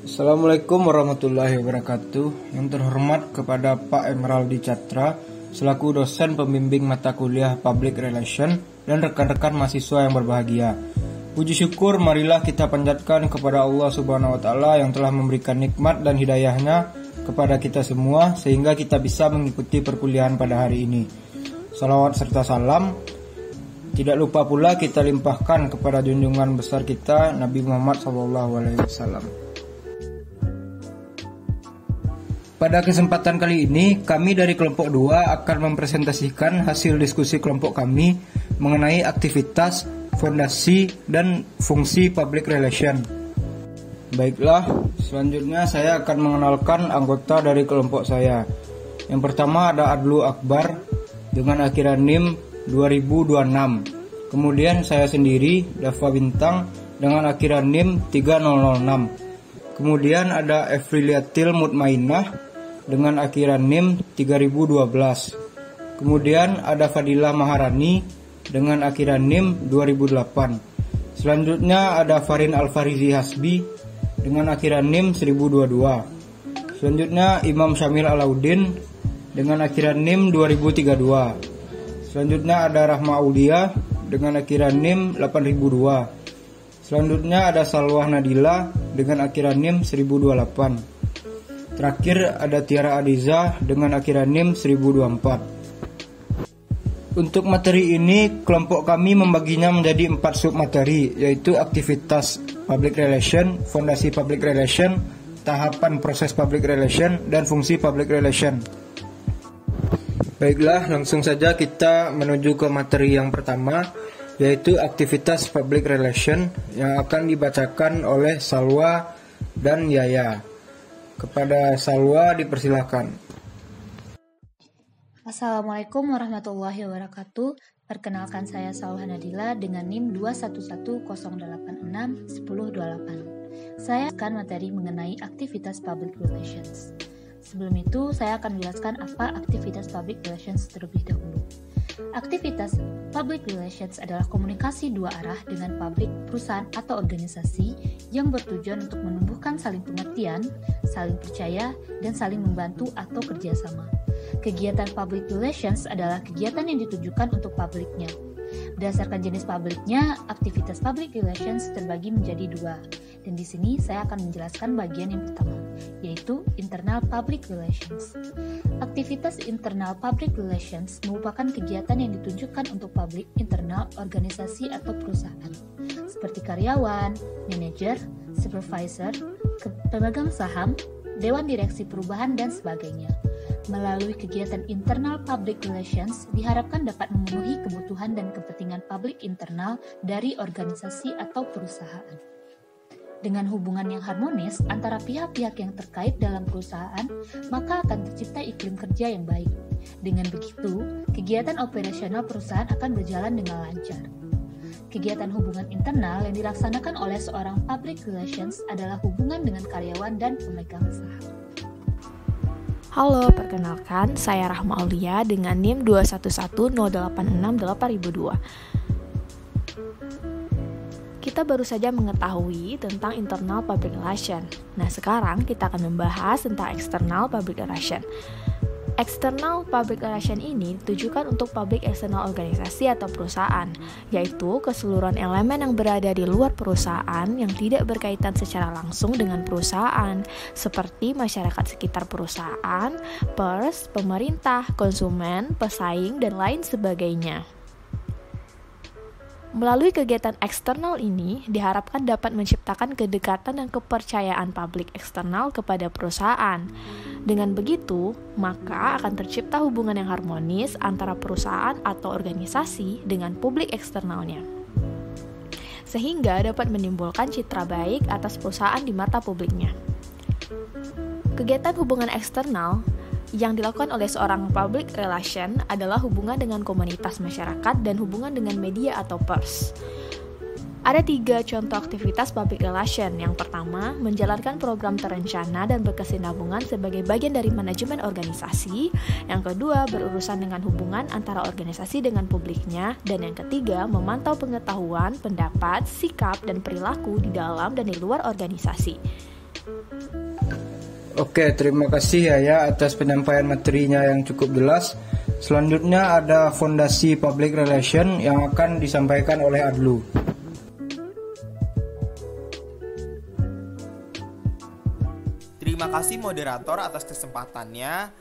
Assalamualaikum warahmatullahi wabarakatuh. Yang terhormat kepada Pak Emeraldi Catra selaku dosen pembimbing mata kuliah Public Relation dan rekan-rekan mahasiswa yang berbahagia. Puji syukur marilah kita panjatkan kepada Allah Subhanahu wa taala yang telah memberikan nikmat dan hidayahnya kepada kita semua sehingga kita bisa mengikuti perkuliahan pada hari ini. Salawat serta salam tidak lupa pula kita limpahkan kepada junjungan besar kita Nabi Muhammad SAW. Pada kesempatan kali ini, kami dari kelompok 2 akan mempresentasikan hasil diskusi kelompok kami mengenai aktivitas, fondasi, dan fungsi public relation. Baiklah, selanjutnya saya akan mengenalkan anggota dari kelompok saya. Yang pertama ada Adlu Akbar dengan akhiran NIM 2026. Kemudian saya sendiri, Dava Bintang, dengan akhiran NIM 3006. Kemudian ada Efriliatil Mutmainah dengan akhiran NIM 3012. Kemudian ada Fadilah Maharani dengan akhiran NIM 2008. Selanjutnya ada Farin Alfarizi Hasbi dengan akhiran NIM 1022. Selanjutnya Imam Syamil Alauddin dengan akhiran NIM 2032. Selanjutnya ada Rahma Aulia dengan akhiran NIM 8002. Selanjutnya ada Salwah Nadila dengan akhiran NIM 1028. Terakhir ada Tiara Adiza dengan akhiran NIM 1024. Untuk materi ini, kelompok kami membaginya menjadi 4 submateri, yaitu aktivitas public relation, fondasi public relation, tahapan proses public relation, dan fungsi public relation. Baiklah, langsung saja kita menuju ke materi yang pertama, yaitu aktivitas public relation yang akan dibacakan oleh Salwa dan Yaya. Kepada Salwa dipersilakan. Assalamualaikum warahmatullahi wabarakatuh. Perkenalkan saya Salwa Nadila dengan NIM 2110861028. Saya akan materi mengenai aktivitas public relations. Sebelum itu, saya akan menjelaskan apa aktivitas public relations terlebih dahulu. Aktivitas public relations adalah komunikasi dua arah dengan publik, perusahaan, atau organisasi yang bertujuan untuk menumbuhkan saling pengertian, saling percaya, dan saling membantu atau kerjasama. Kegiatan public relations adalah kegiatan yang ditujukan untuk publiknya. Berdasarkan jenis publiknya, aktivitas public relations terbagi menjadi 2. Dan di sini saya akan menjelaskan bagian yang pertama, yaitu internal public relations. Aktivitas internal public relations merupakan kegiatan yang ditujukan untuk publik internal organisasi atau perusahaan, seperti karyawan, manajer, supervisor, pemegang saham, dewan direksi perubahan, dan sebagainya. Melalui kegiatan internal public relations diharapkan dapat memenuhi kebutuhan dan kepentingan publik internal dari organisasi atau perusahaan. Dengan hubungan yang harmonis antara pihak-pihak yang terkait dalam perusahaan, maka akan tercipta iklim kerja yang baik. Dengan begitu, kegiatan operasional perusahaan akan berjalan dengan lancar. Kegiatan hubungan internal yang dilaksanakan oleh seorang public relations adalah hubungan dengan karyawan dan pemegang saham. Halo, perkenalkan saya Rahma Aulia dengan NIM 2110868002. Kita baru saja mengetahui tentang internal public relation. Nah, sekarang kita akan membahas tentang external public relation. External public relation ini ditujukan untuk public eksternal organisasi atau perusahaan, yaitu keseluruhan elemen yang berada di luar perusahaan yang tidak berkaitan secara langsung dengan perusahaan, seperti masyarakat sekitar perusahaan, pers, pemerintah, konsumen, pesaing, dan lain sebagainya. Melalui kegiatan eksternal ini, diharapkan dapat menciptakan kedekatan dan kepercayaan publik eksternal kepada perusahaan. Dengan begitu, maka akan tercipta hubungan yang harmonis antara perusahaan atau organisasi dengan publik eksternalnya, sehingga dapat menimbulkan citra baik atas perusahaan di mata publiknya. Kegiatan hubungan eksternal yang dilakukan oleh seorang public relation adalah hubungan dengan komunitas masyarakat dan hubungan dengan media atau pers. Ada 3 contoh aktivitas public relation. Yang pertama, menjalankan program terencana dan berkesinambungan sebagai bagian dari manajemen organisasi. Yang kedua, berurusan dengan hubungan antara organisasi dengan publiknya. Dan yang ketiga, memantau pengetahuan, pendapat, sikap, dan perilaku di dalam dan di luar organisasi. Oke, terima kasih ya atas penyampaian materinya yang cukup jelas. Selanjutnya ada Fondasi Public Relation yang akan disampaikan oleh Adlu. Terima kasih moderator atas kesempatannya.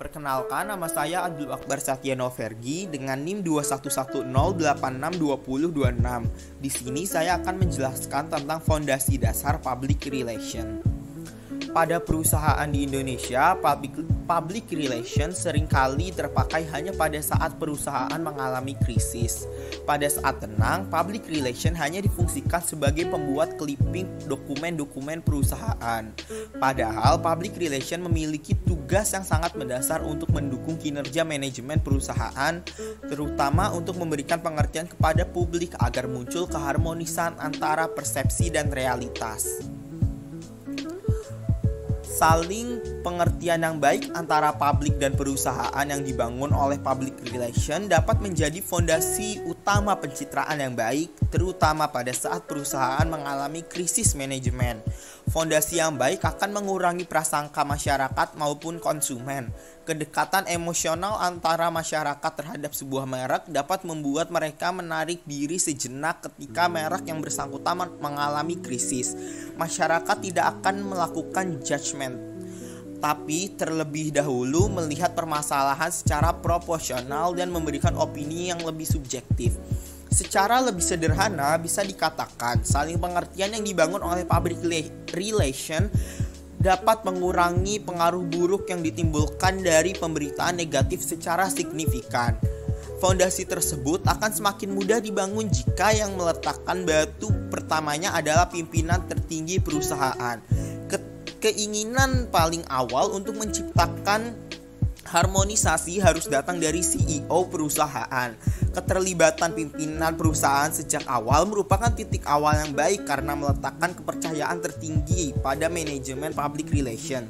Perkenalkan, nama saya Abdul Akbar Satyano Vergi dengan NIM 2110862026. Di sini saya akan menjelaskan tentang Fondasi Dasar Public Relation. Pada perusahaan di Indonesia, public relation seringkali terpakai hanya pada saat perusahaan mengalami krisis. Pada saat tenang, public relation hanya difungsikan sebagai pembuat clipping dokumen-dokumen perusahaan. Padahal public relation memiliki tugas yang sangat mendasar untuk mendukung kinerja manajemen perusahaan, terutama untuk memberikan pengertian kepada publik agar muncul keharmonisan antara persepsi dan realitas. Saling pengertian yang baik antara publik dan perusahaan yang dibangun oleh public relation dapat menjadi fondasi utama pencitraan yang baik, terutama pada saat perusahaan mengalami krisis manajemen. Fondasi yang baik akan mengurangi prasangka masyarakat maupun konsumen. Kedekatan emosional antara masyarakat terhadap sebuah merek dapat membuat mereka menarik diri sejenak ketika merek yang bersangkutan mengalami krisis. Masyarakat tidak akan melakukan judgement, tapi terlebih dahulu melihat permasalahan secara proporsional dan memberikan opini yang lebih subjektif. Secara lebih sederhana bisa dikatakan saling pengertian yang dibangun oleh public relation dapat mengurangi pengaruh buruk yang ditimbulkan dari pemberitaan negatif secara signifikan. Fondasi tersebut akan semakin mudah dibangun jika yang meletakkan batu pertamanya adalah pimpinan tertinggi perusahaan. Keinginan paling awal untuk menciptakan harmonisasi harus datang dari CEO perusahaan. Keterlibatan pimpinan perusahaan sejak awal merupakan titik awal yang baik karena meletakkan kepercayaan tertinggi pada manajemen public relation.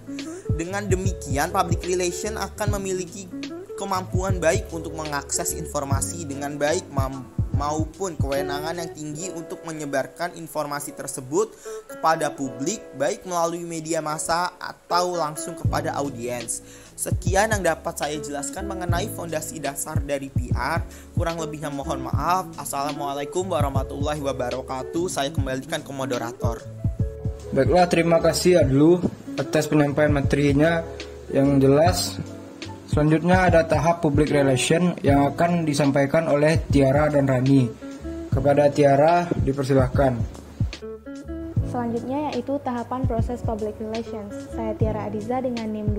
Dengan demikian, public relation akan memiliki kemampuan baik untuk mengakses informasi dengan baik maupun kewenangan yang tinggi untuk menyebarkan informasi tersebut kepada publik baik melalui media massa atau langsung kepada audiens. Sekian yang dapat saya jelaskan mengenai fondasi dasar dari PR. Kurang lebihnya mohon maaf. Assalamualaikum warahmatullahi wabarakatuh. Saya kembalikan ke moderator. Baiklah, terima kasih Adlu atas penyampaian materinya yang jelas. Selanjutnya ada tahap public relation yang akan disampaikan oleh Tiara dan Rani. Kepada Tiara dipersilahkan. Selanjutnya yaitu tahapan proses public relations. Saya Tiara Adiza dengan NIM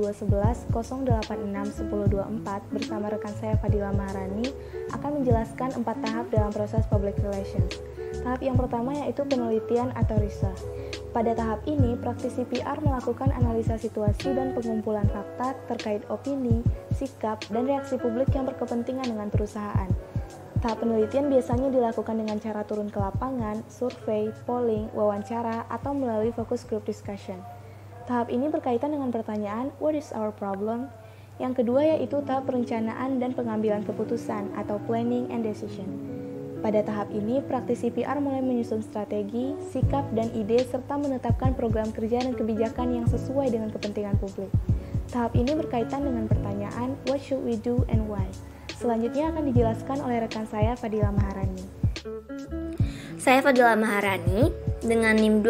211086124 bersama rekan saya Fadila Maharani akan menjelaskan 4 tahap dalam proses public relations. Tahap yang pertama yaitu penelitian atau research. Pada tahap ini, praktisi PR melakukan analisa situasi dan pengumpulan fakta terkait opini, sikap, dan reaksi publik yang berkepentingan dengan perusahaan. Tahap penelitian biasanya dilakukan dengan cara turun ke lapangan, survei, polling, wawancara, atau melalui focus group discussion. Tahap ini berkaitan dengan pertanyaan, what is our problem? Yang kedua yaitu tahap perencanaan dan pengambilan keputusan atau planning and decision. Pada tahap ini, praktisi PR mulai menyusun strategi, sikap, dan ide serta menetapkan program kerja dan kebijakan yang sesuai dengan kepentingan publik. Tahap ini berkaitan dengan pertanyaan, what should we do and why? Selanjutnya akan dijelaskan oleh rekan saya Fadila Maharani. Saya Fadila Maharani dengan NIM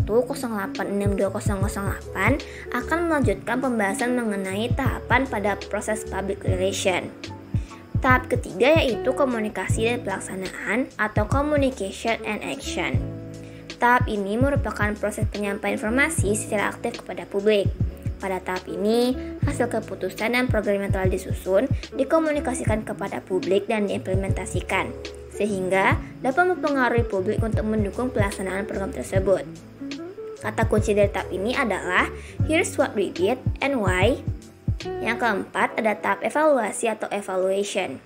21108620008 akan melanjutkan pembahasan mengenai tahapan pada proses public relation. Tahap ketiga yaitu komunikasi dan pelaksanaan atau communication and action. Tahap ini merupakan proses penyampaian informasi secara aktif kepada publik. Pada tahap ini, hasil keputusan dan program yang telah disusun dikomunikasikan kepada publik dan diimplementasikan, sehingga dapat mempengaruhi publik untuk mendukung pelaksanaan program tersebut. Kata kunci dari tahap ini adalah here's what we did and why. Yang keempat ada tahap evaluasi atau evaluation.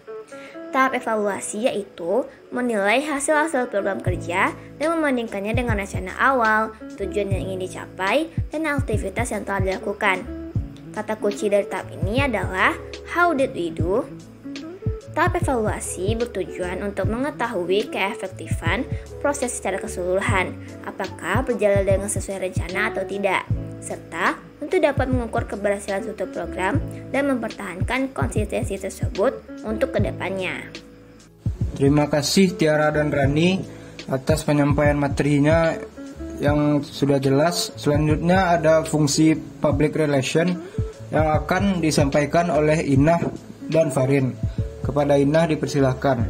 Tahap evaluasi yaitu menilai hasil-hasil program kerja dan membandingkannya dengan rencana awal, tujuan yang ingin dicapai, dan aktivitas yang telah dilakukan. Kata kunci dari tahap ini adalah how did we do. Tahap evaluasi bertujuan untuk mengetahui keefektifan proses secara keseluruhan, apakah berjalan dengan sesuai rencana atau tidak, serta untuk dapat mengukur keberhasilan suatu program dan mempertahankan konsistensi tersebut untuk kedepannya. Terima kasih Tiara dan Rani atas penyampaian materinya yang sudah jelas. Selanjutnya ada fungsi public relation yang akan disampaikan oleh Inah dan Farin. Kepada Inah dipersilahkan.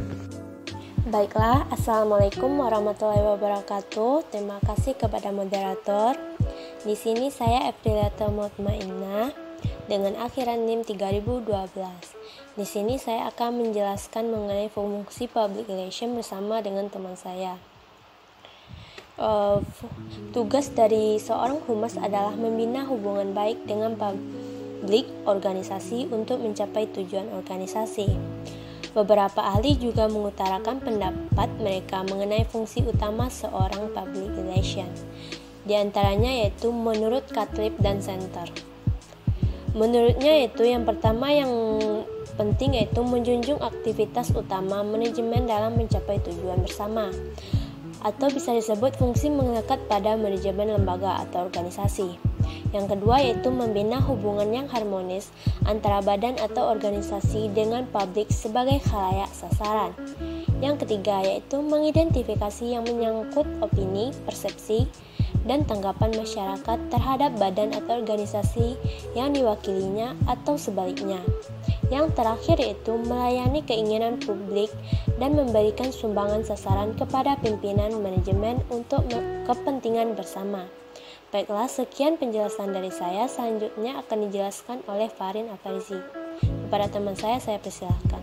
Baiklah, Assalamualaikum warahmatullahi wabarakatuh. Terima kasih kepada moderator. Di sini saya Efrilatul Mutmainnah dengan akhiran NIM 3012. Di sini saya akan menjelaskan mengenai fungsi public relation bersama dengan teman saya. Tugas dari seorang humas adalah membina hubungan baik dengan publik organisasi untuk mencapai tujuan organisasi. Beberapa ahli juga mengutarakan pendapat mereka mengenai fungsi utama seorang public relation. Di antaranya yaitu menurut Catlip dan Center. Menurutnya yaitu yang pertama yang penting yaitu menjunjung aktivitas utama manajemen dalam mencapai tujuan bersama, atau bisa disebut fungsi melekat pada manajemen lembaga atau organisasi. Yang kedua yaitu membina hubungan yang harmonis antara badan atau organisasi dengan publik sebagai khalayak sasaran. Yang ketiga yaitu mengidentifikasi yang menyangkut opini, persepsi, dan tanggapan masyarakat terhadap badan atau organisasi yang diwakilinya atau sebaliknya. Yang terakhir yaitu melayani keinginan publik dan memberikan sumbangan sasaran kepada pimpinan manajemen untuk kepentingan bersama. Baiklah, sekian penjelasan dari saya. Selanjutnya akan dijelaskan oleh Farin Afarizi. Kepada teman saya persilahkan.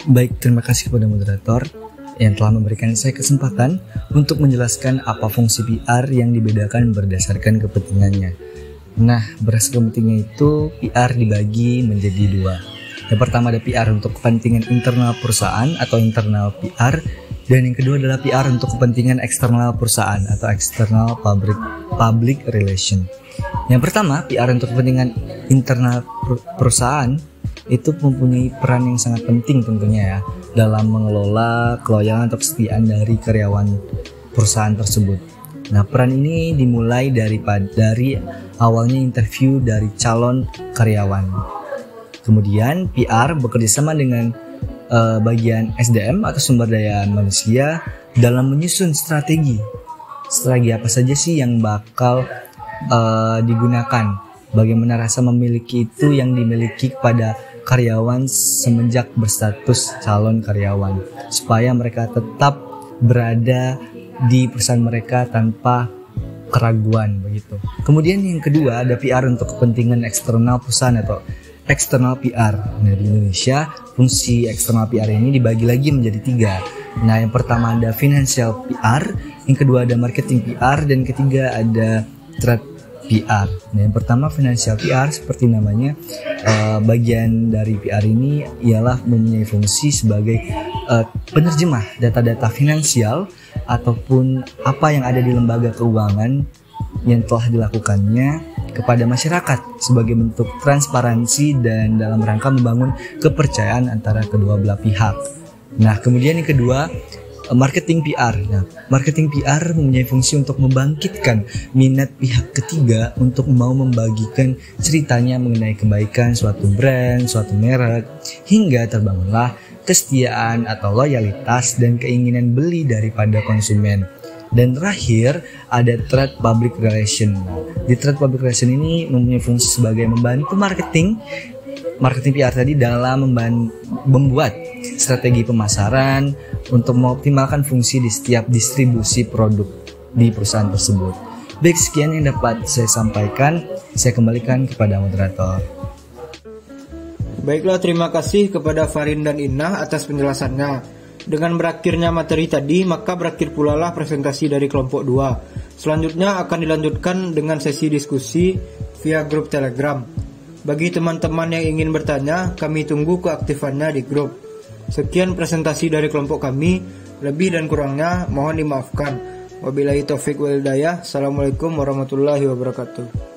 Baik, terima kasih kepada moderator yang telah memberikan saya kesempatan untuk menjelaskan apa fungsi PR yang dibedakan berdasarkan kepentingannya. Nah, berdasarkan kepentingannya itu, PR dibagi menjadi dua. Yang pertama ada PR untuk kepentingan internal perusahaan atau internal PR, dan yang kedua adalah PR untuk kepentingan eksternal perusahaan atau external public relation. Yang pertama, PR untuk kepentingan internal perusahaan itu mempunyai peran yang sangat penting tentunya ya dalam mengelola keloyalan atau kesetiaan dari karyawan perusahaan tersebut. Nah, peran ini dimulai dari awalnya interview dari calon karyawan. Kemudian PR bekerjasama dengan bagian SDM atau sumber daya manusia dalam menyusun strategi apa saja sih yang bakal digunakan, bagaimana rasa memiliki itu yang dimiliki kepada karyawan semenjak berstatus calon karyawan, supaya mereka tetap berada di perusahaan mereka tanpa keraguan begitu. Kemudian yang kedua ada PR untuk kepentingan eksternal perusahaan atau external PR. Nah, di Indonesia fungsi eksternal PR ini dibagi lagi menjadi 3. Nah, yang pertama ada financial PR, yang kedua ada marketing PR, dan ketiga ada trade PR. Nah, yang pertama financial PR seperti namanya, bagian dari PR ini ialah mempunyai fungsi sebagai penerjemah data-data finansial ataupun apa yang ada di lembaga keuangan yang telah dilakukannya kepada masyarakat sebagai bentuk transparansi dan dalam rangka membangun kepercayaan antara kedua belah pihak. Nah, kemudian yang kedua, marketing PR. Nah, marketing PR mempunyai fungsi untuk membangkitkan minat pihak ketiga untuk mau membagikan ceritanya mengenai kebaikan suatu brand, suatu merek, hingga terbangunlah kesetiaan atau loyalitas dan keinginan beli daripada konsumen. Dan terakhir ada trade public relation. Di trade public relation ini mempunyai fungsi sebagai membantu marketing PR tadi dalam membuat strategi pemasaran untuk mengoptimalkan fungsi di setiap distribusi produk di perusahaan tersebut. Baik, sekian yang dapat saya sampaikan. Saya kembalikan kepada moderator. Baiklah, terima kasih kepada Farin dan Inah atas penjelasannya. Dengan berakhirnya materi tadi, maka berakhir pula lah presentasi dari kelompok 2. Selanjutnya akan dilanjutkan dengan sesi diskusi via grup Telegram. Bagi teman-teman yang ingin bertanya, kami tunggu keaktifannya di grup. Sekian presentasi dari kelompok kami. Lebih dan kurangnya mohon dimaafkan. Wabillahi taufiq wal hidayah. Assalamualaikum warahmatullahi wabarakatuh.